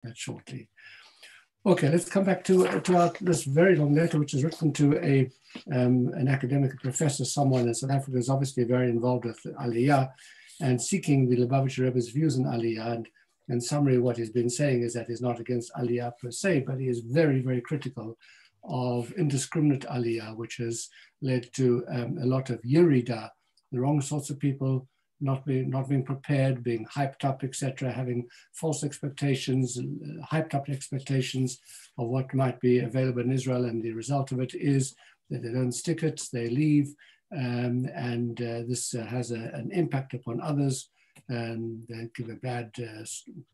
that shortly. Okay, let's come back to this very long letter, which is written to an academic, a professor, someone in South Africa who's obviously very involved with Aliyah and seeking the Lubavitcher Rebbe's views on Aliyah. And in summary, what he's been saying is that he's not against Aliyah per se, but he is very, very critical of indiscriminate Aliyah, which has led to a lot of Yerida, the wrong sorts of people, not being prepared, being hyped up, etc., having false expectations, hyped up expectations of what might be available in Israel, and the result of it is that they don't stick it, they leave, and this has an impact upon others, and they give a bad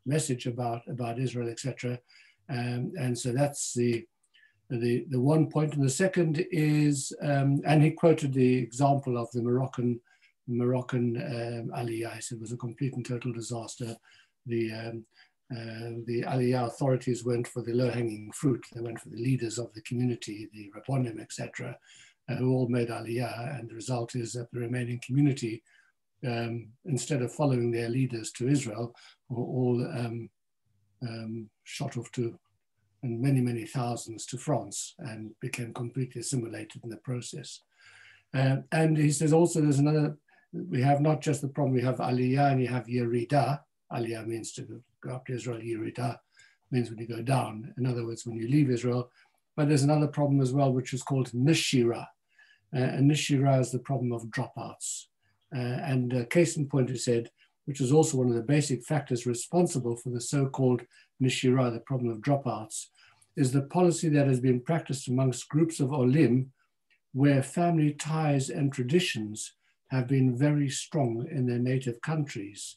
message about Israel, etc. And so that's the one point. And the second is, and he quoted the example of the Moroccan Aliyah. He said it was a complete and total disaster. The Aliyah authorities went for the low-hanging fruit. They went for the leaders of the community, the Rabbonim, etc., who all made Aliyah. And the result is that the remaining community, instead of following their leaders to Israel, were all shot off to, and many, many thousands to France, and became completely assimilated in the process. And he says also there's another, we have not just the problem, we have Aliyah and you have Yerida. Aliyah means to go up to Israel, Yerida means when you go down. In other words, when you leave Israel. But there's another problem as well, which is called Nishira. And Nishira is the problem of dropouts. And case in point, he said, which is also one of the basic factors responsible for the so-called Nishira, the problem of dropouts, is the policy that has been practiced amongst groups of Olim, where family ties and traditions have been very strong in their native countries.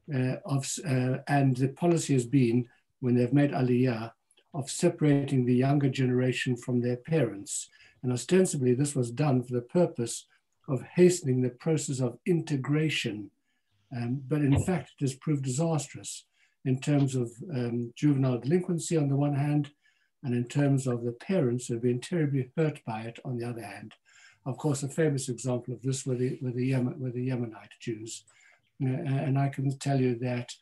And the policy has been, when they've made Aliyah, of separating the younger generation from their parents. And ostensibly this was done for the purpose of hastening the process of integration. But in fact, it has proved disastrous in terms of juvenile delinquency on the one hand, and in terms of the parents who have been terribly hurt by it on the other hand. Of course, a famous example of this were the Yemenite Jews. And I can tell you that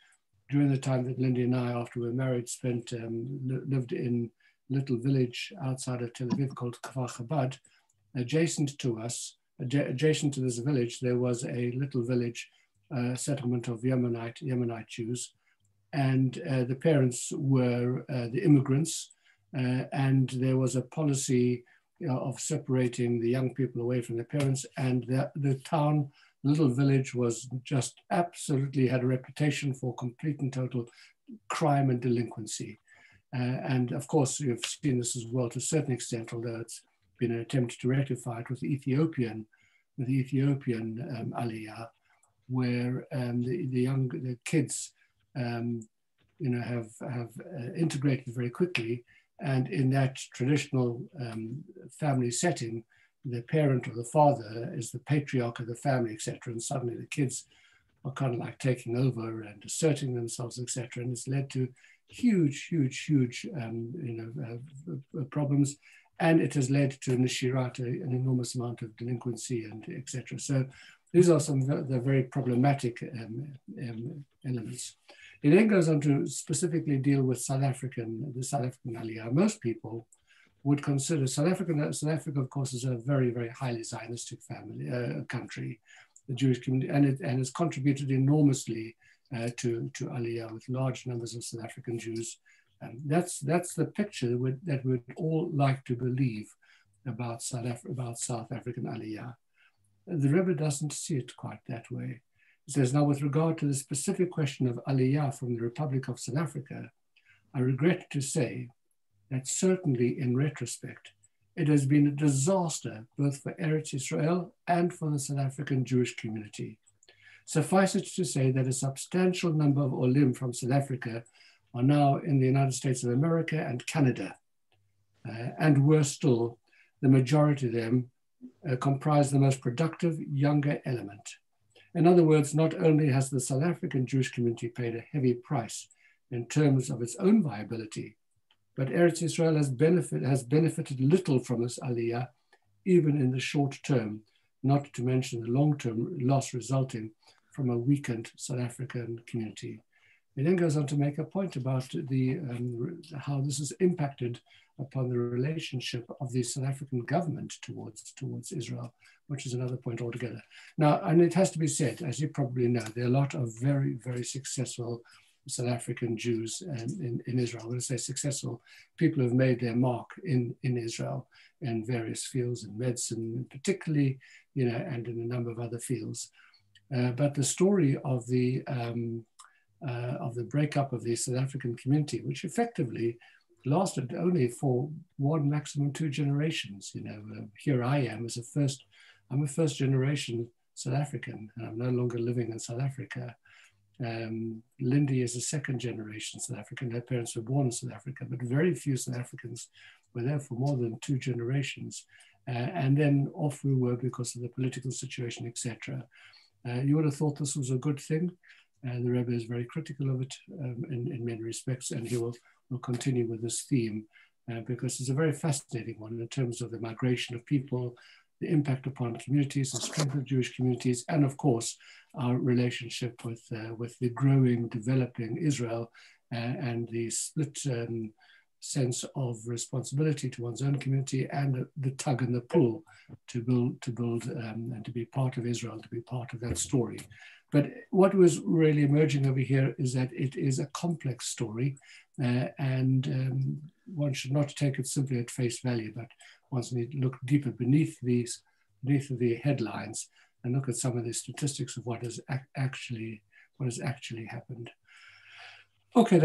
during the time that Lindy and I, after we were married, lived in a little village outside of Tel Aviv called Kfar Chabad, adjacent to us, adjacent to this village, there was a little village settlement of Yemenite Jews. And the parents were the immigrants, and there was a policy of separating the young people away from their parents, and the town, little village, was just absolutely had a reputation for complete and total crime and delinquency. And of course, you've seen this as well to a certain extent, although it's been an attempt to rectify it with the Ethiopian Aliyah, where the kids, have integrated very quickly. And in that traditional family setting, the parent or the father is the patriarch of the family, etc. And suddenly the kids are kind of like taking over and asserting themselves, etc. And it's led to huge problems. And it has led to Nishirat, an enormous amount of delinquency and etc. So these are some of the very problematic elements. It then goes on to specifically deal with the South African Aliyah. Most people would consider South Africa, of course, is a very, very highly Zionistic country, the Jewish community, and it's contributed enormously to Aliyah with large numbers of South African Jews. That's the picture that we'd all like to believe about South African Aliyah. The Rebbe doesn't see it quite that way. He says, now with regard to the specific question of Aliyah from the Republic of South Africa, I regret to say that certainly in retrospect, it has been a disaster both for Eretz Israel and for the South African Jewish community. Suffice it to say that a substantial number of Olim from South Africa are now in the United States of America and Canada. And worse still, the majority of them comprise the most productive younger element. In other words, not only has the South African Jewish community paid a heavy price in terms of its own viability, but Eretz Israel has benefited little from this Aliyah, even in the short term, not to mention the long-term loss resulting from a weakened South African community. He then goes on to make a point about how this has impacted upon the relationship of the South African government towards Israel, which is another point altogether. Now, and it has to be said, as you probably know, there are a lot of very, very successful South African Jews in Israel. I'm going to say successful people who have made their mark in Israel in various fields, in medicine particularly, and in a number of other fields. But the story of the breakup of the South African community, which effectively lasted only for one, maximum 2 generations. Here I am I'm a first generation South African, and I'm no longer living in South Africa. Lindy is a second generation South African. Her parents were born in South Africa, but very few South Africans were there for more than 2 generations. And then off we were because of the political situation, etc. You would have thought this was a good thing. The Rebbe is very critical of it in many respects, and he will continue with this theme because it's a very fascinating one in terms of the migration of people, the impact upon communities, the strength of Jewish communities, and of course, our relationship with the growing, developing Israel and the split sense of responsibility to one's own community and the tug and the pull to build and to be part of Israel, to be part of that story. But what was really emerging over here is that it is a complex story, and one should not take it simply at face value, but one needs to look deeper beneath the headlines and look at some of the statistics of what has actually happened. Okay, that's